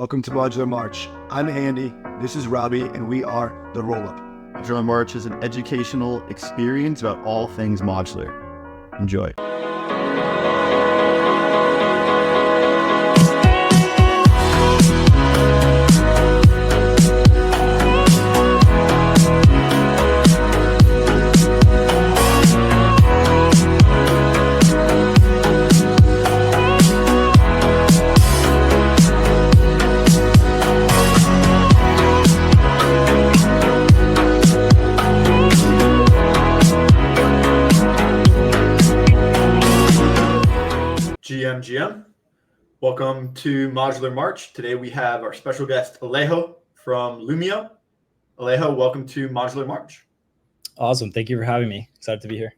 Welcome to Modular March. I'm Andy, this is Robbie, and we are The Rollup. Modular March is an educational experience about all things modular. Enjoy. GM. Welcome to Modular March. Today we have our special guest, Alejo from Lumio. Alejo, welcome to Modular March. Awesome. Thank you for having me. Excited to be here.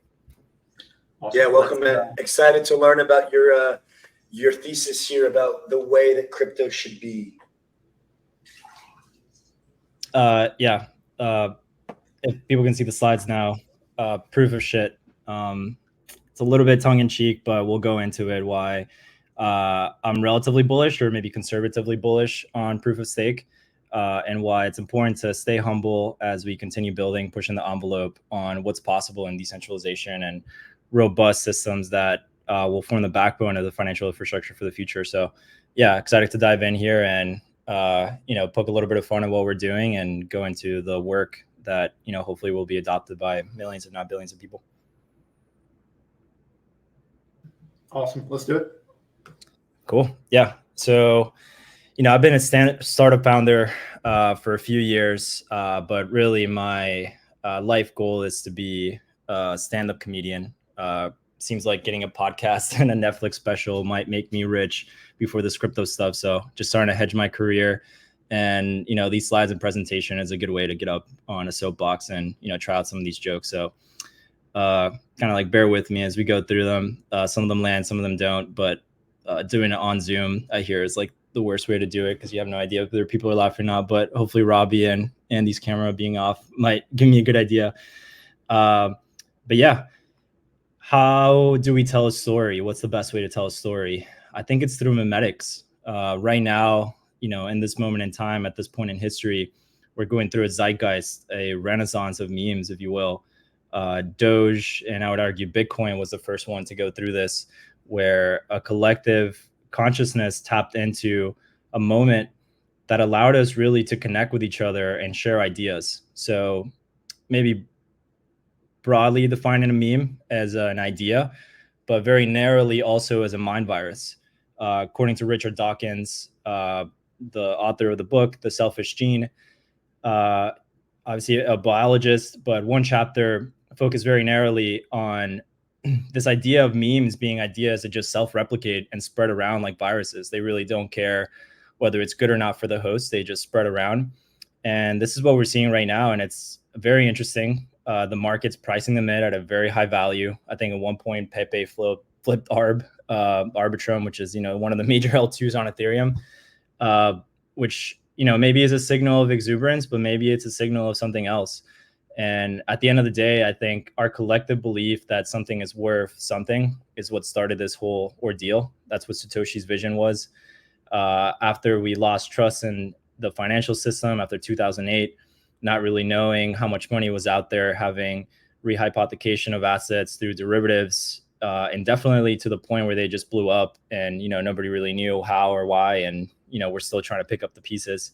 Awesome. Yeah, welcome, man. Excited to learn about your thesis here about the way that crypto should be. If people can see the slides now, proof of shit. It's a little bit tongue-in-cheek, but we'll go into it why I'm relatively bullish or maybe conservatively bullish on proof of stake, and why it's important to stay humble as we continue building, pushing the envelope on what's possible in decentralization and robust systems that will form the backbone of the financial infrastructure for the future. So yeah, excited to dive in here and poke a little bit of fun at what we're doing and go into the work that hopefully will be adopted by millions, if not billions of people. Awesome. Let's do it. Cool. Yeah. So, I've been a startup founder for a few years, but really my life goal is to be a stand-up comedian. Seems like getting a podcast and a Netflix special might make me rich before this crypto stuff. So just starting to hedge my career. And, these slides and presentation is a good way to get up on a soapbox and, try out some of these jokes. So kind of like bear with me as we go through them. Some of them land, some of them don't, but doing it on Zoom, I hear is like the worst way to do it because you have no idea whether people are laughing or not. But hopefully Robbie and Andy's camera being off might give me a good idea. But yeah, how do we tell a story? What's the best way to tell a story? I think it's through memetics. Right now, in this moment in time, at this point in history, we're going through a zeitgeist, a renaissance of memes, if you will. Doge, and I would argue Bitcoin was the first one to go through this, where a collective consciousness tapped into a moment that allowed us really to connect with each other and share ideas. So maybe broadly defining a meme as an idea, but very narrowly also as a mind virus. According to Richard Dawkins, the author of the book, The Selfish Gene, obviously a biologist, but one chapter focused very narrowly on this idea of memes being ideas that just self-replicate and spread around like viruses. They really don't care whether it's good or not for the host. They just spread around. And this is what we're seeing right now. And it's very interesting. The market's pricing them in at a very high value. I think at one point, Pepe flipped Arbitrum, which is, one of the major L2s on Ethereum, which, maybe is a signal of exuberance, but maybe it's a signal of something else. And at the end of the day, I think our collective belief that something is worth something is what started this whole ordeal. That's what Satoshi's vision was. After we lost trust in the financial system after 2008, not really knowing how much money was out there, having rehypothecation of assets through derivatives, indefinitely to the point where they just blew up and, nobody really knew how or why. And, we're still trying to pick up the pieces.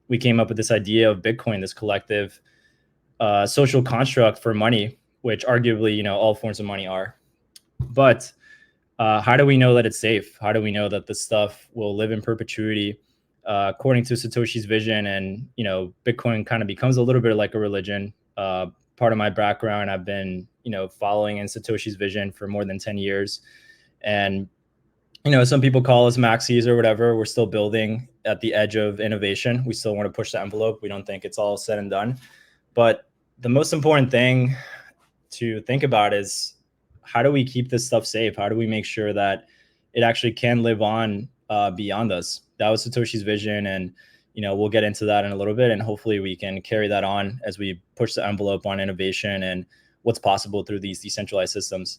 We came up with this idea of Bitcoin, this collective social construct for money, which arguably, all forms of money are. But how do we know that it's safe? How do we know that this stuff will live in perpetuity? According to Satoshi's vision, and, Bitcoin kind of becomes a little bit like a religion. Part of my background, I've been, following in Satoshi's vision for more than 10 years. And, some people call us maxis or whatever. We're still building at the edge of innovation. We still want to push the envelope. We don't think it's all said and done. But the most important thing to think about is, how do we keep this stuff safe? How do we make sure that it actually can live on beyond us? That was Satoshi's vision. And, we'll get into that in a little bit. And hopefully we can carry that on as we push the envelope on innovation and what's possible through these decentralized systems.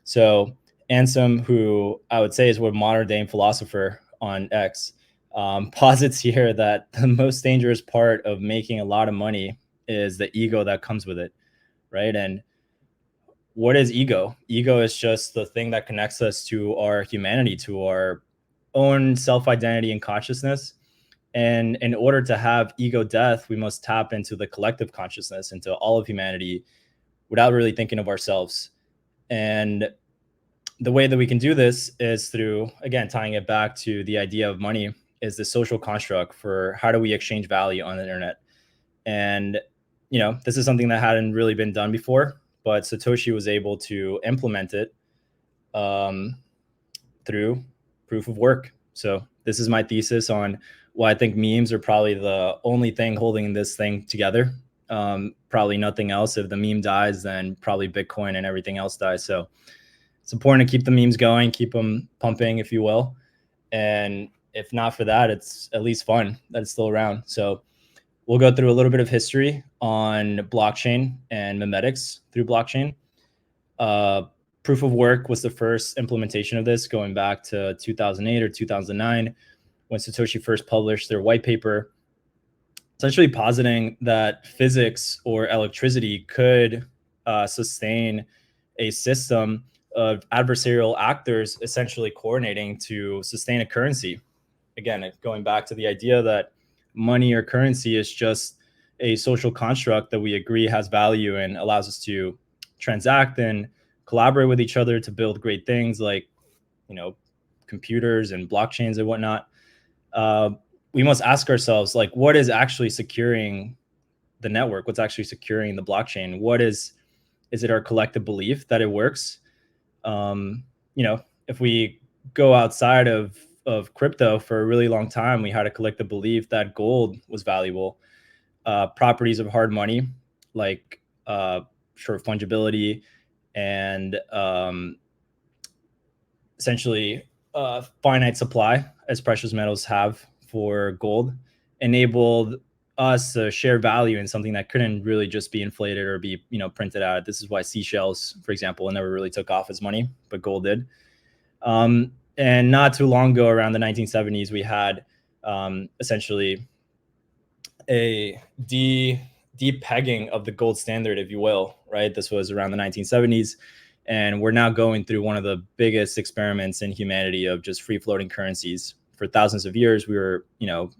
So Ansem, who I would say is a modern day philosopher on X, posits here that the most dangerous part of making a lot of money is the ego that comes with it, right? And what is ego? Ego is just the thing that connects us to our humanity, to our own self-identity and consciousness. And in order to have ego death, we must tap into the collective consciousness, into all of humanity, without really thinking of ourselves. And the way that we can do this is through, again, tying it back to the idea of money, is the social construct for how do we exchange value on the internet. And, this is something that hadn't really been done before, but Satoshi was able to implement it through proof of work. So this is my thesis on why I think memes are probably the only thing holding this thing together. Probably nothing else. If the meme dies, then probably Bitcoin and everything else dies. So it's important to keep the memes going, keep them pumping, if you will. And if not for that, it's at least fun that it's still around. So we'll go through a little bit of history on blockchain and memetics through blockchain. Proof of work was the first implementation of this, going back to 2008 or 2009, when Satoshi first published their white paper, essentially positing that physics or electricity could sustain a system of adversarial actors essentially coordinating to sustain a currency. Again, going back to the idea that money or currency is just a social construct that we agree has value and allows us to transact and collaborate with each other to build great things like, computers and blockchains and whatnot. We must ask ourselves, like, what is actually securing the network? What's actually securing the blockchain? Is it our collective belief that it works? If we go outside of crypto for a really long time, we had a collective belief that gold was valuable. Properties of hard money, like short fungibility and essentially finite supply, as precious metals have for gold, enabled us to share value in something that couldn't really just be inflated or be printed out. This is why seashells, for example, never really took off as money, but gold did. And not too long ago, around the 1970s, we had essentially a de-pegging of the gold standard, if you will, right? This was around the 1970s. And we're now going through one of the biggest experiments in humanity of just free-floating currencies. For thousands of years, we were,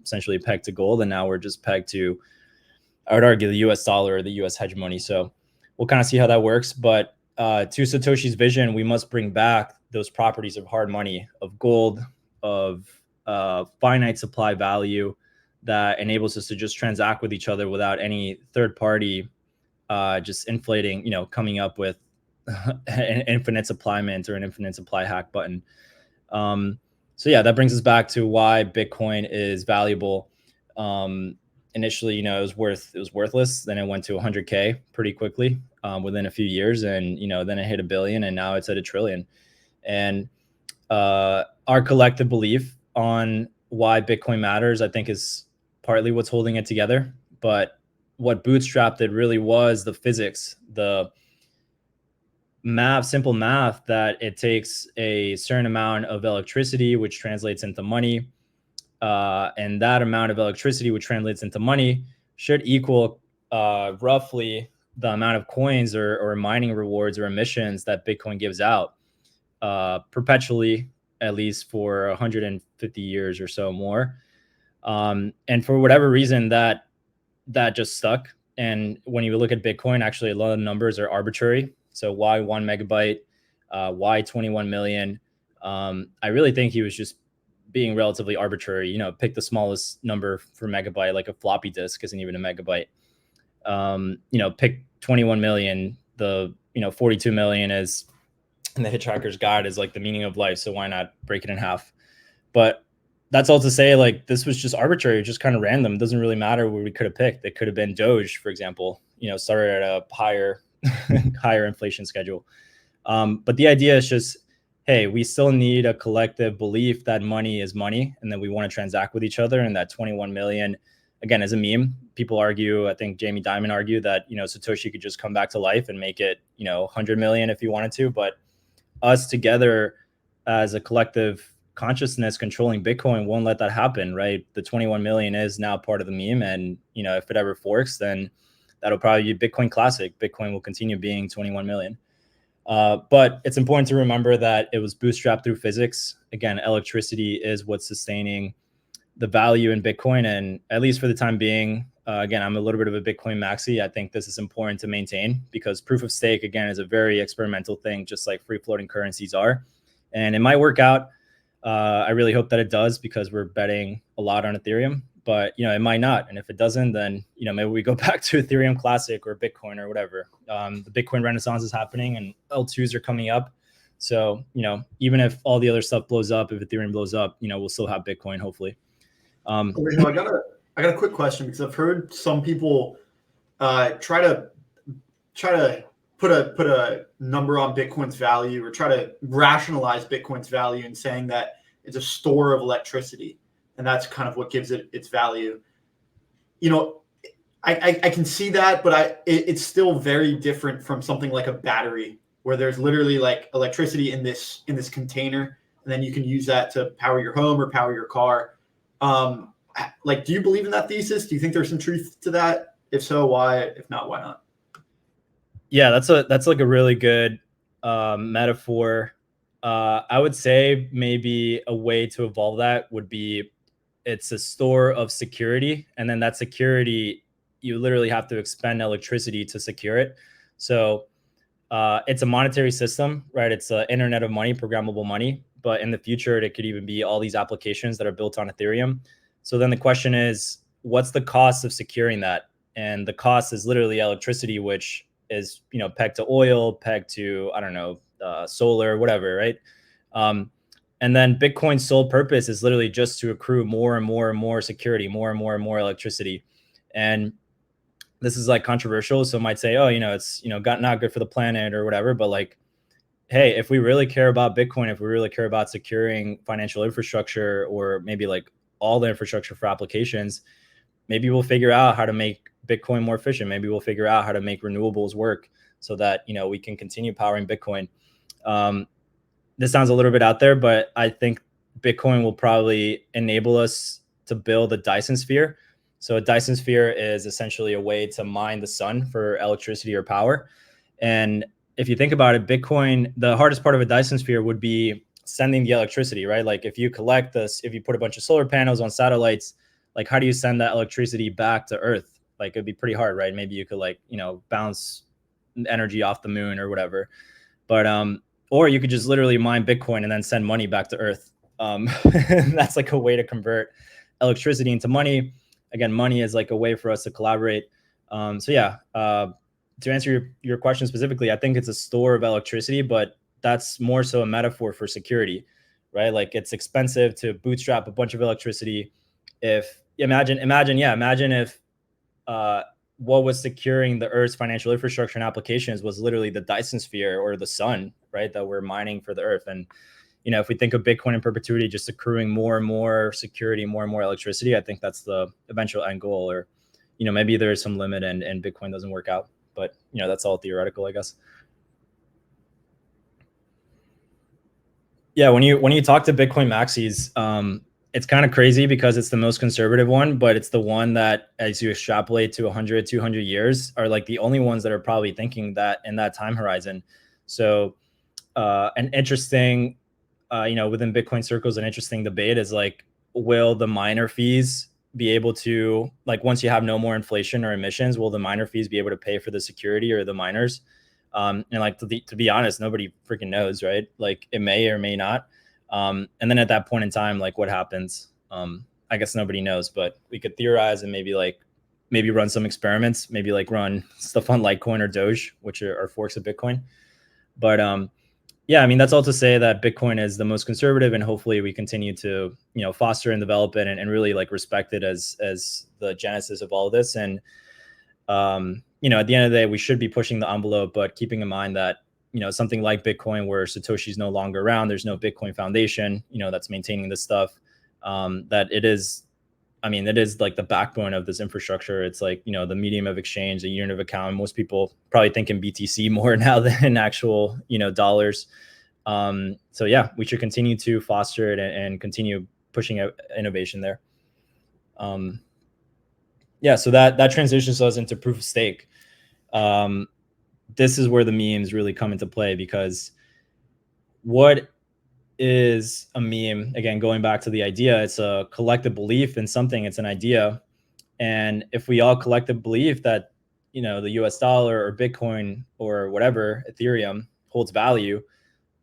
essentially pegged to gold, and now we're just pegged to, I would argue, the US dollar or the US hegemony. So we'll kind of see how that works. But to Satoshi's vision, we must bring back those properties of hard money, of gold, of finite supply value that enables us to just transact with each other without any third party just inflating, coming up with an infinite supply mint or an infinite supply hack button. So yeah, that brings us back to why Bitcoin is valuable. Initially, it was worthless. Then it went to 100K pretty quickly within a few years, and then it hit 1 billion, and now it's at 1 trillion. And our collective belief on why Bitcoin matters, I think, is partly what's holding it together. But what bootstrapped it really was the physics, the simple math that it takes a certain amount of electricity, which translates into money. And that amount of electricity, which translates into money, should equal roughly the amount of coins or mining rewards or emissions that Bitcoin gives out perpetually, at least for 150 years or so more. And for whatever reason, that just stuck. And when you look at Bitcoin, actually, a lot of numbers are arbitrary. So why 1 megabyte? Why 21 million? I really think he was just being relatively arbitrary. Pick the smallest number for megabyte, like a floppy disk isn't even a megabyte. Pick 21 million. The 42 million is in the Hitchhiker's Guide is like the meaning of life. So why not break it in half? But that's all to say, like, this was just arbitrary, just kind of random. It doesn't really matter what we could have picked. It could have been Doge, for example. Started at a higher inflation schedule. But the idea is just, hey, we still need a collective belief that money is money and that we want to transact with each other, and that 21 million, again, is a meme. People argue, I think Jamie Dimon argued that, Satoshi could just come back to life and make it, 100 million if he wanted to. But us together as a collective consciousness controlling Bitcoin won't let that happen, right? The 21 million is now part of the meme, and if it ever forks, then that'll probably be Bitcoin Classic. Bitcoin will continue being 21 million. But it's important to remember that it was bootstrapped through physics. Again, electricity is what's sustaining the value in Bitcoin, and at least for the time being, again, I'm a little bit of a Bitcoin maxi. I think this is important to maintain because proof of stake, again, is a very experimental thing, just like free floating currencies are. And it might work out. I really hope that it does because we're betting a lot on Ethereum, but it might not. And if it doesn't, then maybe we go back to Ethereum Classic or Bitcoin or whatever. The Bitcoin Renaissance is happening and L2s are coming up. So, even if all the other stuff blows up, if Ethereum blows up, we'll still have Bitcoin, hopefully. I got a quick question because I've heard some people try to put a number on Bitcoin's value or try to rationalize Bitcoin's value in saying that it's a store of electricity and that's kind of what gives it its value. I can see that, but it's still very different from something like a battery where there's literally like electricity in this container, and then you can use that to power your home or power your car. Do you believe in that thesis? Do you think there's some truth to that? If so, why? If not, why not? Yeah, that's like a really good metaphor. I would say maybe a way to evolve that would be it's a store of security, and then that security, you literally have to expend electricity to secure it. So it's a monetary system, right? It's an internet of money, programmable money. But in the future, it could even be all these applications that are built on Ethereum. So then the question is, what's the cost of securing that? And the cost is literally electricity, which is, pegged to oil, pegged to, I don't know, solar, whatever, right? And then Bitcoin's sole purpose is literally just to accrue more and more and more security, more and more and more electricity. And this is like controversial. So might say, oh, it's, not good for the planet or whatever. But like, hey, if we really care about Bitcoin, if we really care about securing financial infrastructure or maybe like all the infrastructure for applications, maybe we'll figure out how to make Bitcoin more efficient. Maybe we'll figure out how to make renewables work so that, we can continue powering Bitcoin. This sounds a little bit out there, but I think Bitcoin will probably enable us to build a Dyson sphere. So a Dyson sphere is essentially a way to mine the sun for electricity or power. And if you think about it, Bitcoin, the hardest part of a Dyson sphere would be sending the electricity, right? Like if you collect this, if you put a bunch of solar panels on satellites, like how do you send that electricity back to Earth? Like it'd be pretty hard, right? Maybe you could bounce energy off the moon or whatever. But or you could just literally mine Bitcoin and then send money back to Earth. That's like a way to convert electricity into money. Again, money is like a way for us to collaborate. So yeah, to answer your question specifically, I think it's a store of electricity, but that's more so a metaphor for security, right? Like it's expensive to bootstrap a bunch of electricity. Imagine if what was securing the Earth's financial infrastructure and applications was literally the Dyson sphere or the sun, right? That we're mining for the Earth. And, if we think of Bitcoin in perpetuity, just accruing more and more security, more and more electricity, I think that's the eventual end goal. Or, maybe there is some limit and Bitcoin doesn't work out, but, that's all theoretical, I guess. Yeah, when you talk to Bitcoin maxis, it's kind of crazy because it's the most conservative one, but it's the one that, as you extrapolate to 100, 200 years, are like the only ones that are probably thinking that in that time horizon. So an interesting, within Bitcoin circles, an interesting debate is like, will the miner fees be able to, like, once you have no more inflation or emissions, will the miner fees be able to pay for the security or the miners? And like, to be honest, nobody freaking knows, right? Like it may or may not. And then at that point in time, like what happens? I guess nobody knows, but we could theorize and maybe run some experiments, maybe like run stuff on Litecoin or Doge, which are forks of Bitcoin. But yeah, I mean, that's all to say that Bitcoin is the most conservative, and hopefully we continue to, foster and develop it and really like respect it as the genesis of all of this. And, at the end of the day, we should be pushing the envelope, but keeping in mind that, something like Bitcoin, where Satoshi's no longer around, there's no Bitcoin Foundation, that's maintaining this stuff, that it is like the backbone of this infrastructure. It's like, the medium of exchange, the unit of account. Most people probably think in BTC more now than in actual, dollars. So yeah, we should continue to foster it and continue pushing out innovation there. Yeah, so that transitions us into proof of stake. This is where the memes really come into play, because what is a meme? Again, going back to the idea, it's a collective belief in something. It's an idea. And if we all collective believe that, the US dollar or Bitcoin or whatever, Ethereum, holds value,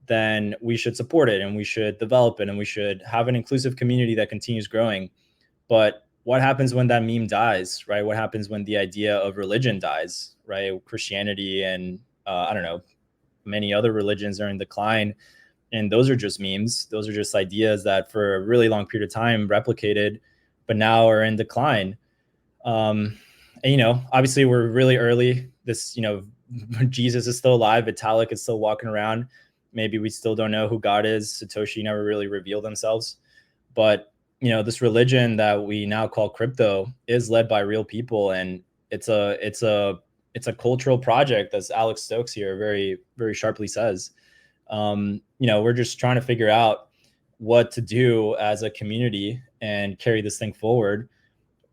then we should support it and we should develop it and we should have an inclusive community that continues growing. But what happens when that meme dies, right? What happens when the idea of religion dies, right? Christianity and I don't know, many other religions are in decline. And those are just memes. Those are just ideas that for a really long period of time replicated, but now are in decline. And, obviously we're really early. This, Jesus is still alive. Vitalik is still walking around. Maybe we still don't know who God is. Satoshi never really revealed themselves. But, this religion that we now call crypto is led by real people. And it's a cultural project, as Alex Stokes here very, very sharply says. We're just trying to figure out what to do as a community and carry this thing forward.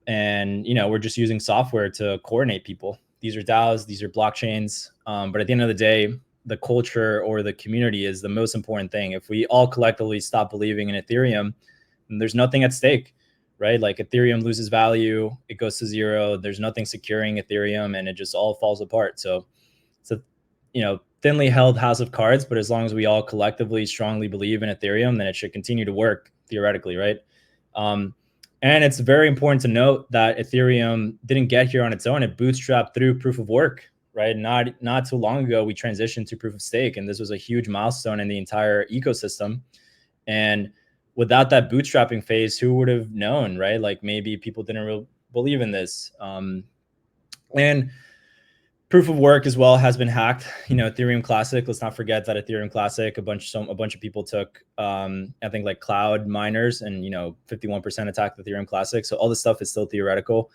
And, we're just using software to coordinate people. These are DAOs, these are blockchains. But at the end of the day, the culture or the community is the most important thing. If we all collectively stop believing in Ethereum, then there's nothing at stake, right? Like Ethereum loses value, it goes to zero. There's nothing securing Ethereum and it just all falls apart. So it's a, thinly held house of cards, but as long as we all collectively strongly believe in Ethereum, then it should continue to work theoretically, right? And it's very important to note that Ethereum didn't get here on its own. It bootstrapped through proof of work, right? Not too long ago, we transitioned to proof of stake, and this was a huge milestone in the entire ecosystem. And without that bootstrapping phase, who would have known, right? Like maybe people didn't really believe in this. And proof of work as well has been hacked. Ethereum Classic. Let's not forget that Ethereum Classic, a bunch of people took, I think like cloud miners, and 51% attacked Ethereum Classic. So all this stuff is still theoretical.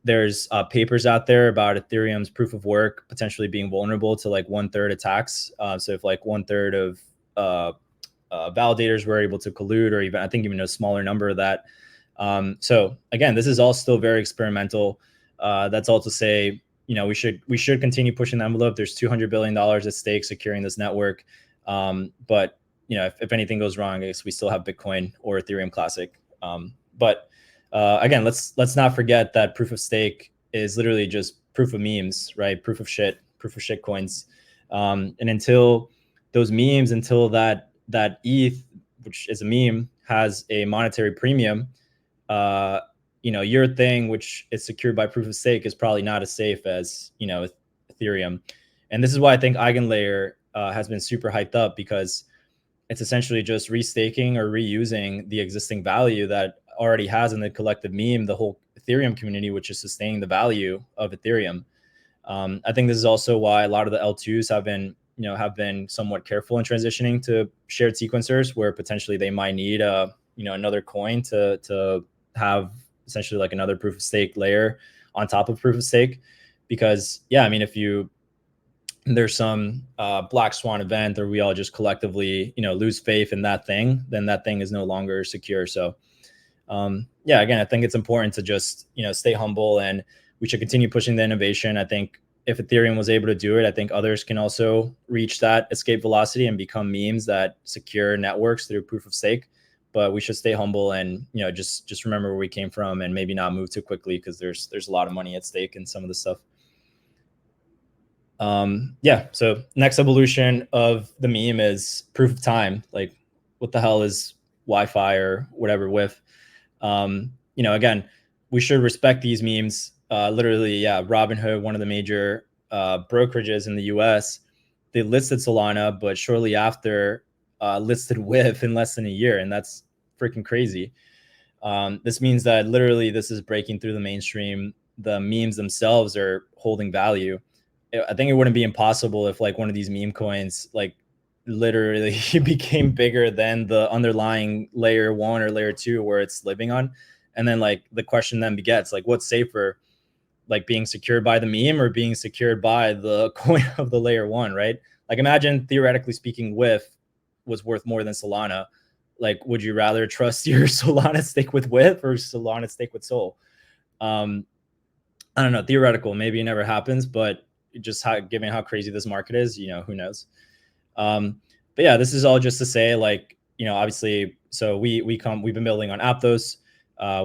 There's papers out there about Ethereum's proof of work potentially being vulnerable to like 1/3 attacks. So if like 1/3 of validators were able to collude, or even a smaller number of that. So again, this is all still very experimental. That's all to say, we should continue pushing the envelope. There's $200 billion at stake securing this network. But if anything goes wrong, I guess we still have Bitcoin or Ethereum Classic. But again, let's not forget that proof of stake is literally just proof of memes, right? Proof of shit coins. And until those memes, until that ETH, which is a meme, has a monetary premium, your thing, which is secured by proof of stake, is probably not as safe as, Ethereum. And this is why I think EigenLayer has been super hyped up, because it's essentially just restaking or reusing the existing value that already has in the collective meme, the whole Ethereum community, which is sustaining the value of Ethereum. I think this is also why a lot of the L2s have been somewhat careful in transitioning to shared sequencers, where potentially they might need another coin to have essentially like another proof of stake layer on top of proof of stake. Because if there's some black swan event, or we all just collectively lose faith in that thing, then that thing is no longer secure. So again, I think it's important to just stay humble, and we should continue pushing the innovation. I think if Ethereum was able to do it, I think others can also reach that escape velocity and become memes that secure networks through proof of stake. But we should stay humble and just remember where we came from, and maybe not move too quickly, because there's a lot of money at stake in some of this stuff. So next evolution of the meme is proof of time. Like, what the hell is Wi-Fi or whatever with? Again, we should respect these memes. Literally, Robinhood, one of the major brokerages in the US, they listed Solana, but shortly after listed WIF in less than a year, and that's freaking crazy. This means that literally this is breaking through the mainstream. The memes themselves are holding value. I think it wouldn't be impossible if like one of these meme coins like literally became bigger than the underlying layer 1 or layer 2 where it's living on. And then like the question then begets, like, what's safer, like being secured by the meme or being secured by the coin of the layer 1, right? Like imagine theoretically speaking, WIF was worth more than Solana. Like, would you rather trust your Solana stake with WIF or Solana stake with Sol? I don't know, theoretical, maybe it never happens, but just given how crazy this market is, you know, who knows? But yeah, this is all just to say, like, you know, obviously, so we've been building on Aptos.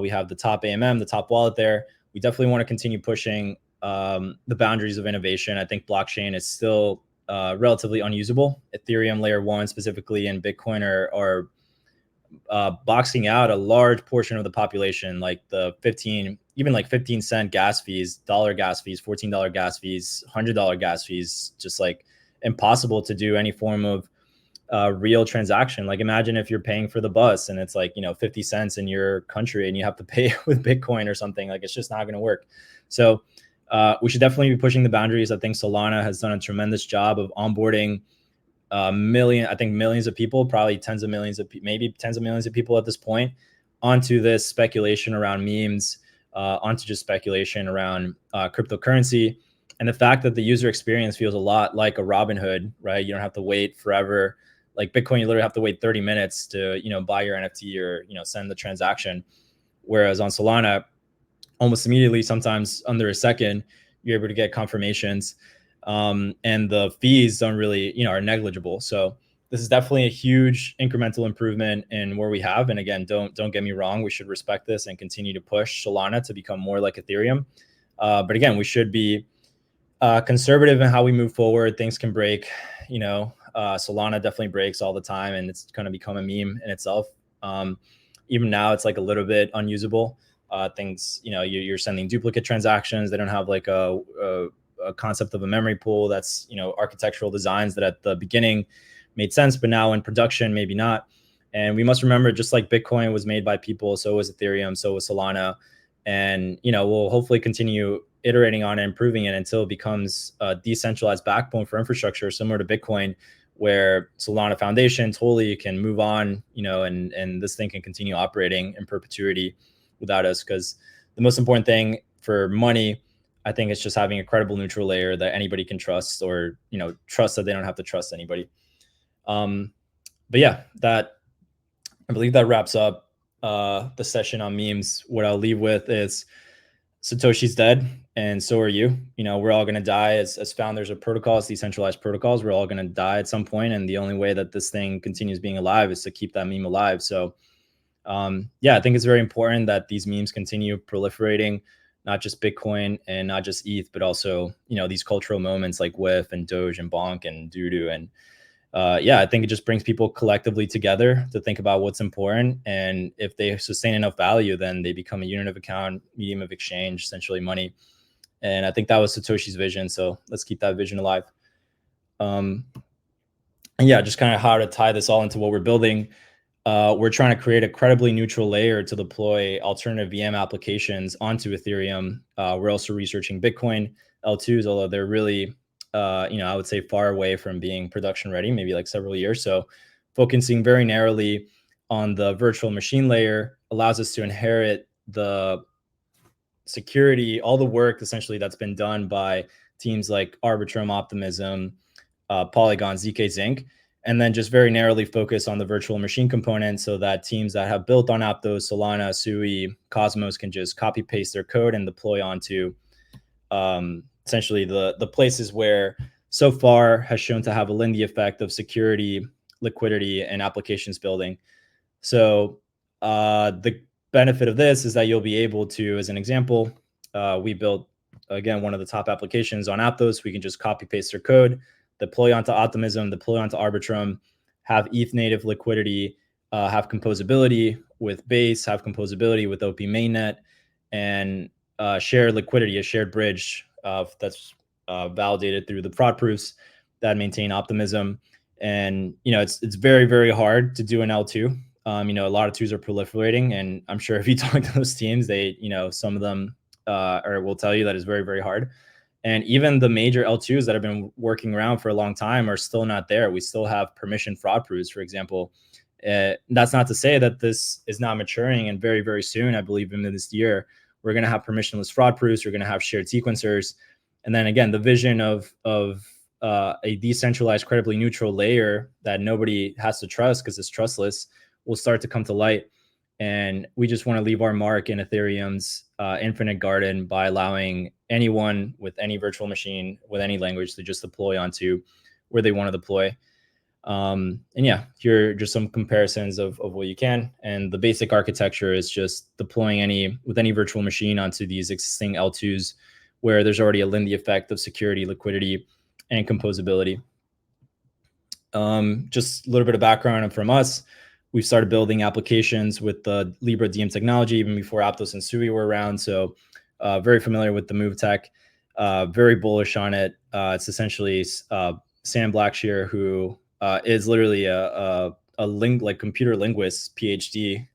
We have the top AMM, the top wallet there. We definitely want to continue pushing the boundaries of innovation. I think blockchain is still relatively unusable. Ethereum layer 1 specifically and Bitcoin are boxing out a large portion of the population, like the 15-cent gas fees, dollar gas fees, $14 gas fees, $100 gas fees, just like impossible to do any form of real transaction. Like imagine if you're paying for the bus and it's like, you know, 50 cents in your country and you have to pay with Bitcoin or something. Like it's just not going to work. So we should definitely be pushing the boundaries. I think Solana has done a tremendous job of onboarding millions of people, probably tens of millions of people at this point, onto this speculation around memes, onto just speculation around cryptocurrency. And the fact that the user experience feels a lot like a Robinhood, right? You don't have to wait forever. Like Bitcoin, you literally have to wait 30 minutes to, you know, buy your NFT or, you know, send the transaction. Whereas on Solana, almost immediately, sometimes under a second, you're able to get confirmations. And the fees don't really, you know, are negligible. So this is definitely a huge incremental improvement in where we have. And again, don't get me wrong, we should respect this and continue to push Solana to become more like Ethereum. But again, we should be conservative in how we move forward. Things can break, you know, Solana definitely breaks all the time and it's going to become a meme in itself. Even now it's like a little bit unusable. Things, you know, you're sending duplicate transactions. They don't have like a concept of a memory pool. That's, you know, architectural designs that at the beginning made sense, but now in production, maybe not. And we must remember, just like Bitcoin was made by people, so was Ethereum, so was Solana. And, you know, we'll hopefully continue iterating on it, improving it until it becomes a decentralized backbone for infrastructure, similar to Bitcoin, where Solana Foundation totally can move on, you know, and this thing can continue operating in perpetuity without us. Because the most important thing for money, I think, it's just having a credible neutral layer that anybody can trust, or, you know, trust that they don't have to trust anybody. But yeah, I believe that wraps up the session on memes. What I'll leave with is Satoshi's dead, and so are you. You know, we're all going to die as founders of protocols, decentralized protocols. We're all going to die at some point, and the only way that this thing continues being alive is to keep that meme alive. So, yeah, I think it's very important that these memes continue proliferating, not just Bitcoin and not just ETH, but also, you know, these cultural moments like WIF and Doge and Bonk and Doodoo. And yeah, I think it just brings people collectively together to think about what's important. And if they sustain enough value, then they become a unit of account, medium of exchange, essentially money. And I think that was Satoshi's vision. So let's keep that vision alive. And yeah, just kind of how to tie this all into what we're building. We're trying to create a credibly neutral layer to deploy alternative VM applications onto Ethereum. We're also researching Bitcoin L2s, although they're really, you know, I would say far away from being production ready, maybe like several years. So focusing very narrowly on the virtual machine layer allows us to inherit the security, all the work essentially that's been done by teams like Arbitrum, Optimism, Polygon, ZK Zinc, and then just very narrowly focus on the virtual machine component so that teams that have built on Aptos, Solana, Sui, Cosmos can just copy paste their code and deploy onto essentially the places where so far has shown to have a Lindy effect of security, liquidity, and applications building. So the benefit of this is that you'll be able to, as an example, we built, again, one of the top applications on Aptos. We can just copy paste their code, deploy onto Optimism, deploy onto Arbitrum, have ETH native liquidity, have composability with Base, have composability with OP mainnet, and shared liquidity, a shared bridge that's validated through the fraud proofs that maintain Optimism. And, you know, it's very, very hard to do an L2. You know, a lot of twos are proliferating, and I'm sure if you talk to those teams, they, you know, some of them will tell you that it's very, very hard. And even the major L2s that have been working around for a long time are still not there. We still have permission fraud proofs, for example. That's not to say that this is not maturing, and very, very soon, I believe in this year, we're going to have permissionless fraud proofs. We're going to have shared sequencers. And then again, the vision of a decentralized, credibly neutral layer that nobody has to trust because it's trustless will start to come to light. And we just want to leave our mark in Ethereum's infinite garden by allowing anyone with any virtual machine with any language to just deploy onto where they want to deploy. And yeah, here are just some comparisons of what you can. And the basic architecture is just deploying with any virtual machine onto these existing L2s where there's already a Lindy effect of security, liquidity, and composability. Just a little bit of background from us. We've started building applications with the Libra DM technology even before Aptos and Sui were around. So very familiar with the Move tech, very bullish on it. It's essentially Sam Blackshear, who is literally a computer linguist PhD,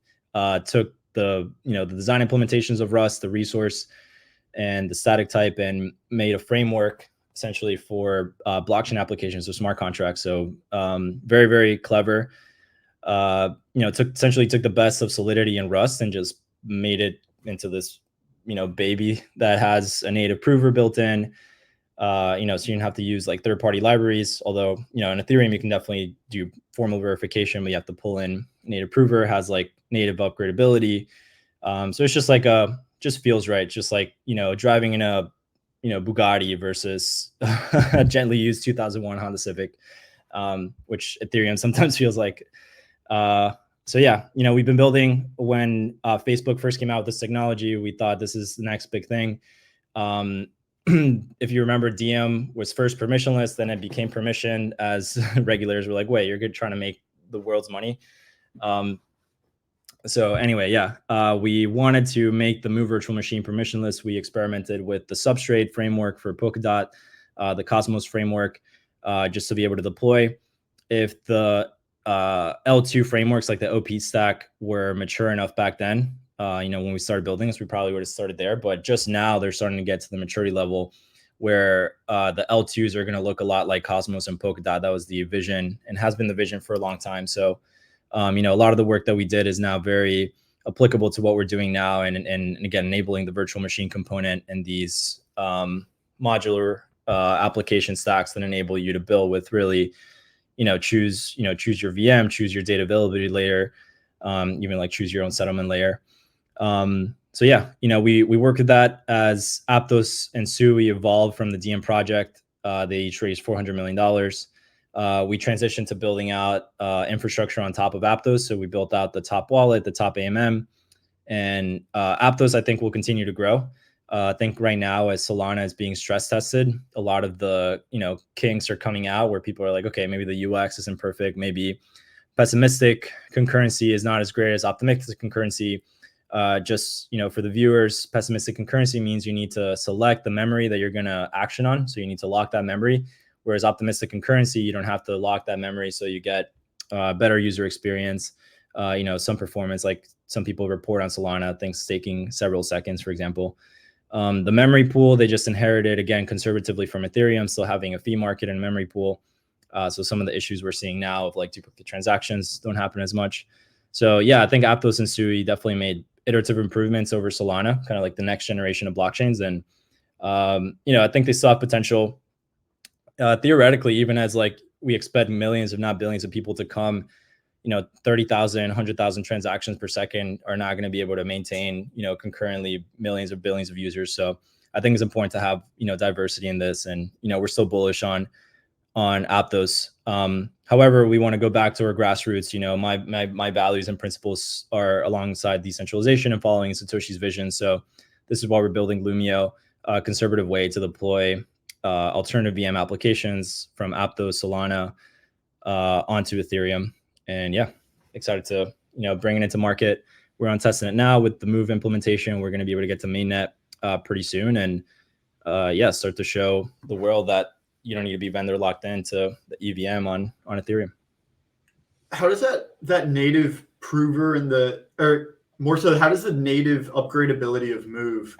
took the design implementations of Rust, the resource, and the static type, and made a framework essentially for blockchain applications, so smart contracts. So very, very clever. Essentially took the best of Solidity and Rust and just made it into this, baby that has a native prover built in. So you don't have to use like third-party libraries. Although, in Ethereum, you can definitely do formal verification, but you have to pull in native prover, has like native upgradability. So it's just like just feels right. Just like, driving in a, Bugatti versus a gently used 2001 Honda Civic, which Ethereum sometimes feels like. So yeah, we've been building when Facebook first came out with this technology. We thought this is the next big thing. If you remember, DM was first permissionless, then it became permissioned as regulators were like, wait, you're trying to make the world's money. So anyway, yeah, we wanted to make the Move virtual machine permissionless. We experimented with the Substrate framework for Polkadot, the Cosmos framework, just to be able to deploy. If the L2 frameworks like the OP stack were mature enough back then, when we started building this, we probably would have started there. But just now they're starting to get to the maturity level where the L2s are going to look a lot like Cosmos and Polkadot. That was the vision and has been the vision for a long time. So, a lot of the work that we did is now very applicable to what we're doing now. And again, enabling the virtual machine component and these modular application stacks that enable you to build with really, choose your VM, choose your data availability layer, even like choose your own settlement layer. So yeah, we worked with that as Aptos and Sui evolved from the DM project. They each raised $400 million. We transitioned to building out infrastructure on top of Aptos. So we built out the top wallet, the top AMM, and Aptos, I think, will continue to grow. I think right now, as Solana is being stress tested, a lot of the kinks are coming out where people are like, okay, maybe the UX isn't perfect. Maybe pessimistic concurrency is not as great as optimistic concurrency. Just for the viewers, pessimistic concurrency means you need to select the memory that you're going to action on. So you need to lock that memory. Whereas optimistic concurrency, you don't have to lock that memory. So you get better user experience, some performance, like some people report on Solana, things taking several seconds, for example. The memory pool, they just inherited, again, conservatively from Ethereum, still having a fee market and memory pool. So some of the issues we're seeing now of like duplicate transactions don't happen as much. So yeah, I think Aptos and Sui definitely made iterative improvements over Solana, kind of like the next generation of blockchains. And, I think they still have potential. Theoretically, even as like we expect millions, if not billions of people to come, 30,000, 100,000 transactions per second are not going to be able to maintain, concurrently millions or billions of users. So I think it's important to have, diversity in this. And, we're still bullish on Aptos. However, we want to go back to our grassroots. My values and principles are alongside decentralization and following Satoshi's vision. So this is why we're building Lumio, a conservative way to deploy alternative VM applications from Aptos, Solana onto Ethereum. And yeah, excited to bring it into market. We're on testing it now with the Move implementation. We're going to be able to get to mainnet pretty soon, and start to show the world that you don't need to be vendor locked into the EVM on Ethereum. How does that native prover or more so, how does the native upgradability of Move?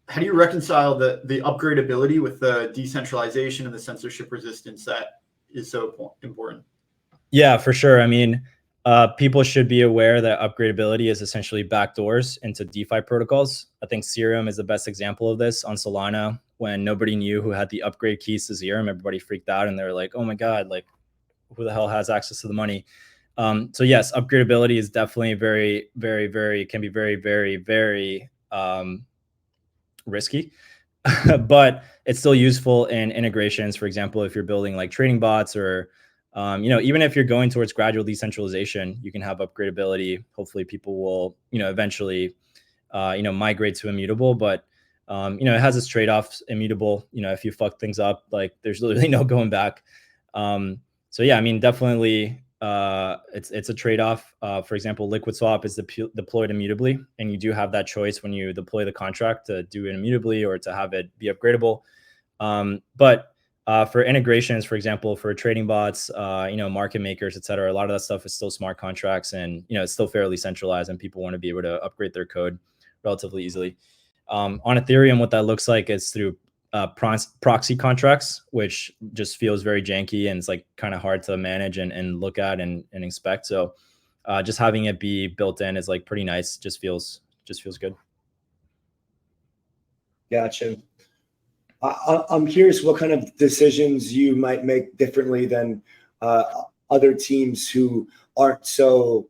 How do you reconcile the upgradability with the decentralization and the censorship resistance that is so important? Yeah, for sure. I mean, people should be aware that upgradability is essentially backdoors into DeFi protocols. I think Serum is the best example of this on Solana, when nobody knew who had the upgrade keys to Ethereum. Everybody freaked out and they were like, oh my God, like who the hell has access to the money? So yes, upgradability is definitely very, very, very, can be very, very, very risky, but it's still useful in integrations. For example, if you're building like trading bots or, even if you're going towards gradual decentralization, you can have upgradability. Hopefully people will, eventually, migrate to immutable, but it has its trade-offs. Immutable, if you fuck things up, like there's literally no going back. So yeah, I mean, definitely, it's a trade-off. For example, liquid swap is deployed immutably, and you do have that choice when you deploy the contract to do it immutably or to have it be upgradable. But for integrations, for example, for trading bots, market makers, et cetera, a lot of that stuff is still smart contracts, and it's still fairly centralized, and people want to be able to upgrade their code relatively easily. On Ethereum, what that looks like is through proxy contracts, which just feels very janky, and it's like kind of hard to manage and look at and inspect. So just having it be built in is like pretty nice. Just feels good. Gotcha. I'm curious what kind of decisions you might make differently than other teams who aren't so,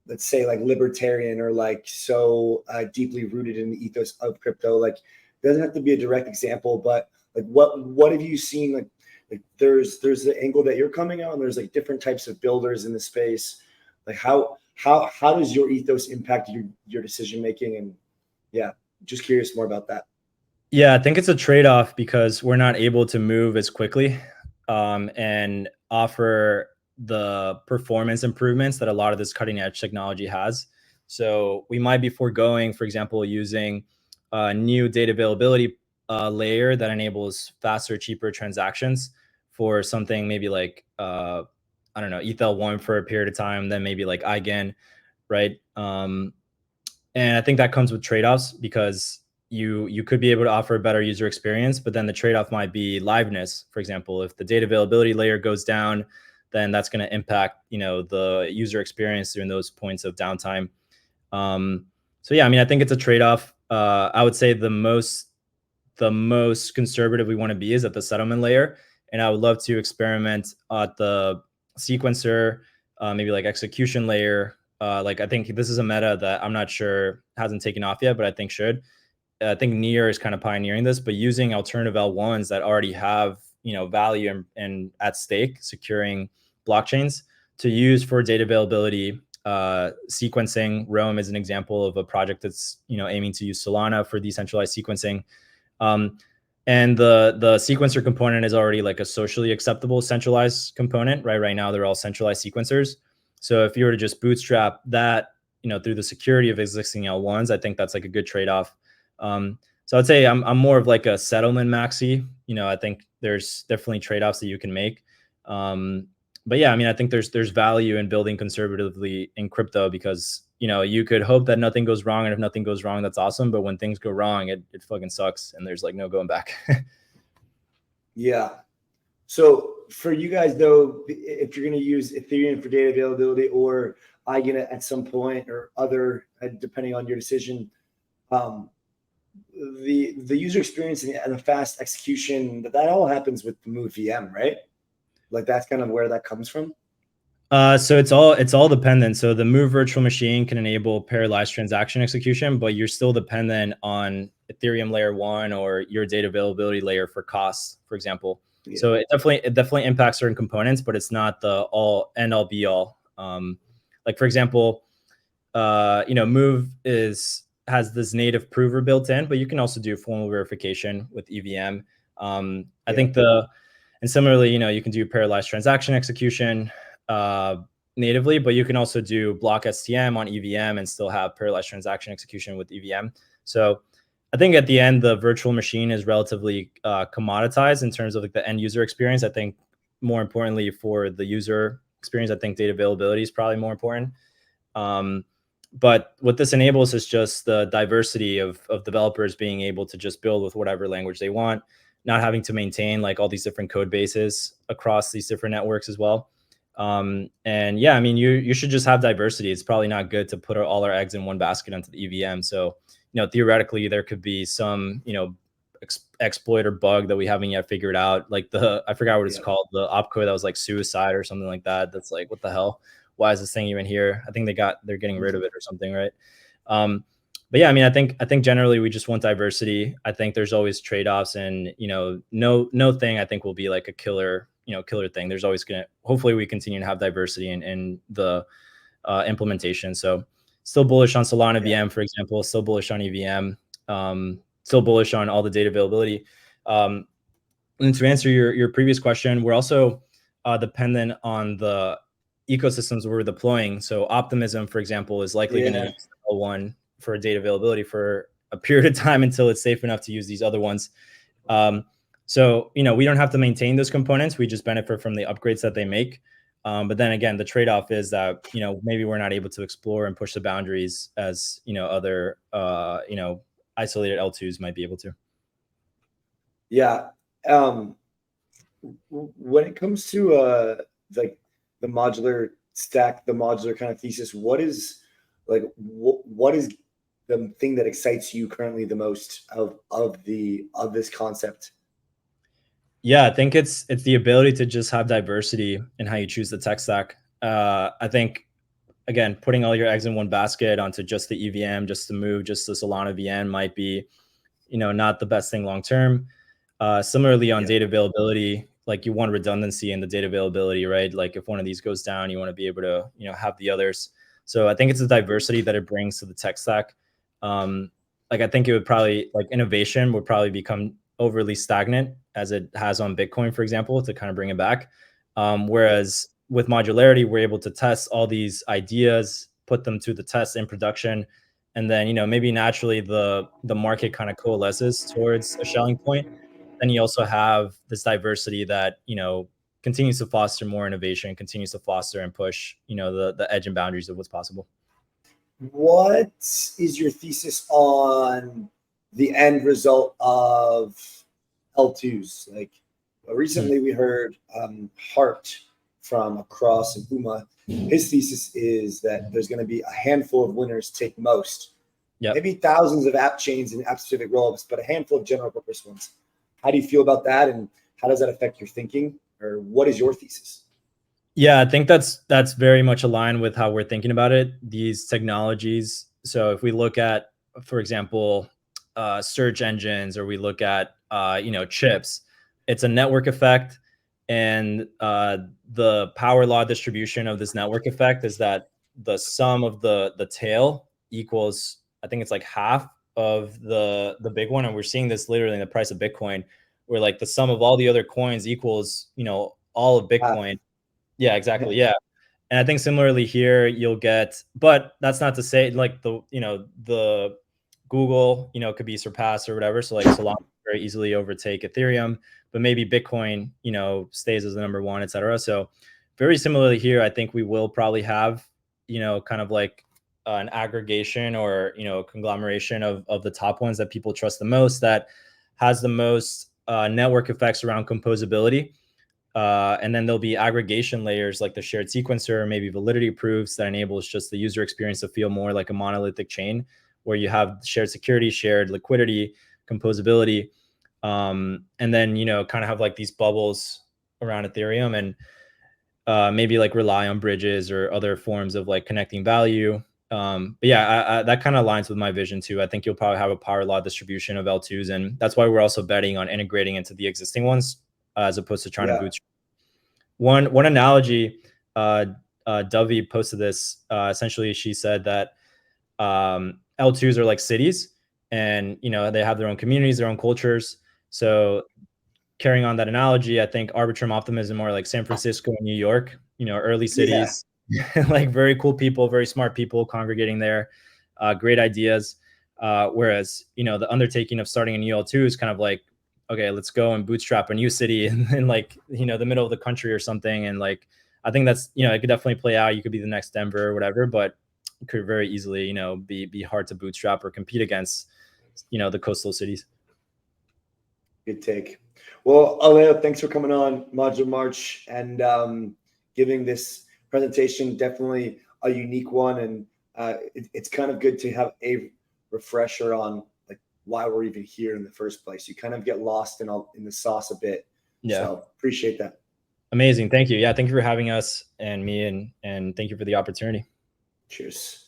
let's say, like libertarian or like so deeply rooted in the ethos of crypto. Like, it doesn't have to be a direct example, but like what have you seen? Like there's the angle that you're coming out, and there's like different types of builders in the space. Like how does your ethos impact your decision making? And yeah, just curious more about that. Yeah, I think it's a trade-off because we're not able to move as quickly and offer the performance improvements that a lot of this cutting-edge technology has. So we might be foregoing, for example, using a new data availability layer that enables faster, cheaper transactions for something maybe like, I don't know, ETH1 for a period of time, then maybe like Eigen, right? And I think that comes with trade-offs because you could be able to offer a better user experience, but then the trade-off might be liveness. For example, if the data availability layer goes down, then that's going to impact, the user experience during those points of downtime. So yeah, I mean, I think it's a trade-off. I would say the most conservative we want to be is at the settlement layer. And I would love to experiment at the sequencer, maybe like execution layer. Like I think this is a meta that I'm not sure hasn't taken off yet, but I think should. I think Near is kind of pioneering this, but using alternative L1s that already have, value and at stake, securing blockchains to use for data availability, sequencing. Rome is an example of a project that's, aiming to use Solana for decentralized sequencing. And the sequencer component is already like a socially acceptable centralized component, right? Right now, they're all centralized sequencers. So if you were to just bootstrap that, through the security of existing L1s, I think that's like a good trade-off. So I'd say I'm more of like a settlement maxi. I think there's definitely trade-offs that you can make. But yeah, I mean, I think there's value in building conservatively in crypto because, you could hope that nothing goes wrong. And if nothing goes wrong, that's awesome. But when things go wrong, it fucking sucks. And there's like no going back. Yeah. So for you guys, though, if you're going to use Ethereum for data availability or Eigen at some point or other, depending on your decision, the user experience and the fast execution, that all happens with the moveVM, right? Like that's kind of where that comes from. So it's all dependent. So the Move virtual machine can enable parallelized transaction execution, but you're still dependent on Ethereum layer 1 or your data availability layer for costs, for example. Yeah. So it definitely impacts certain components, but it's not the all end all be all. Like for example, Move has this native prover built in, but you can also do formal verification with EVM. I think and similarly, you can do parallelized transaction execution natively, but you can also do block STM on EVM and still have parallelized transaction execution with EVM. So I think at the end, the virtual machine is relatively commoditized in terms of like the end user experience. I think more importantly for the user experience, I think data availability is probably more important. But what this enables is just the diversity of developers being able to just build with whatever language they want, not having to maintain like all these different code bases across these different networks as well. And yeah, I mean, you should just have diversity. It's probably not good to put all our eggs in one basket onto the EVM. So, theoretically there could be some, exploit or bug that we haven't yet figured out. Like I forgot what it's called, the opcode that was like suicide or something like that. That's like, what the hell? Why is this thing even here? I think they're getting rid of it or something, right? But yeah, I mean, I think generally we just want diversity. I think there's always trade-offs, and no thing I think will be like a killer thing. There's always hopefully we continue to have diversity in the implementation. So still bullish on Solana VM, for example, still bullish on EVM, still bullish on all the data availability. And to answer your previous question, we're also dependent on the ecosystems we're deploying. So Optimism, for example, is likely going to use L1 for data availability for a period of time until it's safe enough to use these other ones. So, we don't have to maintain those components. We just benefit from the upgrades that they make. But then again, the trade-off is that, maybe we're not able to explore and push the boundaries as, other, isolated L2s might be able to. Yeah. When it comes to like the modular stack, the modular kind of thesis, what is the thing that excites you currently the most of this concept? Yeah, I think it's the ability to just have diversity in how you choose the tech stack. I think, again, putting all your eggs in one basket onto just the EVM, just to move, just the Solana VM might be, not the best thing long term. Similarly, on data availability, like you want redundancy in the data availability, right? Like if one of these goes down, you want to be able to, have the others. So I think it's the diversity that it brings to the tech stack. Like I think it would probably, like innovation would probably become overly stagnant as it has on Bitcoin, for example, to kind of bring it back. Whereas with modularity, we're able to test all these ideas, put them to the test in production, and then, maybe naturally the market kind of coalesces towards a shelling point. Then you also have this diversity that, continues to foster more innovation, continues to foster and push, the edge and boundaries of what's possible. What is your thesis on the end result of L2s? Like recently we heard Hart from Across and Uma. His thesis is that there's going to be a handful of winners take most. Maybe thousands of app chains and app-specific rollups, but a handful of general purpose ones. How do you feel about that, and how does that affect your thinking, or what is your thesis? Yeah, I think that's very much aligned with how we're thinking about it. These technologies. So if we look at, for example, search engines, or we look at chips, it's a network effect, and the power law distribution of this network effect is that the sum of the tail equals, I think it's like half of the big one. And we're seeing this literally in the price of Bitcoin, where like the sum of all the other coins equals, all of Bitcoin. Yeah, exactly. Yeah. And I think similarly here you'll get, but that's not to say like the Google, could be surpassed or whatever. So like Solana very easily overtake Ethereum, but maybe Bitcoin, stays as the number one, et cetera. So very similarly here, I think we will probably have, kind of like an aggregation or, conglomeration of the top ones that people trust the most, that has the most network effects around composability. And then there'll be aggregation layers like the shared sequencer, maybe validity proofs that enables just the user experience to feel more like a monolithic chain, where you have shared security, shared liquidity, composability, and then, kind of have like these bubbles around Ethereum, and maybe like rely on bridges or other forms of like connecting value. But yeah, that kind of aligns with my vision too. I think you'll probably have a power law distribution of L2s, and that's why we're also betting on integrating into the existing ones as opposed to trying to bootstrap. One analogy, Dovey posted this. Essentially, she said that L2s are like cities, and they have their own communities, their own cultures. So carrying on that analogy, I think Arbitrum Optimism are like San Francisco and New York, early cities. Like very cool people, very smart people congregating there, great ideas. Whereas, the undertaking of starting a new L2 is kind of like, okay, let's go and bootstrap a new city in like, the middle of the country or something. And like, I think that's, it could definitely play out. You could be the next Denver or whatever, but it could very easily, be hard to bootstrap or compete against, the coastal cities. Good take. Well, Alejo, thanks for coming on Modular March and giving this presentation. Definitely a unique one, and it's kind of good to have a refresher on like why we're even here in the first place. You kind of get lost in the sauce a bit. Yeah. So appreciate that. Amazing. Thank you. Yeah. Thank you for having us and me, and thank you for the opportunity. Cheers.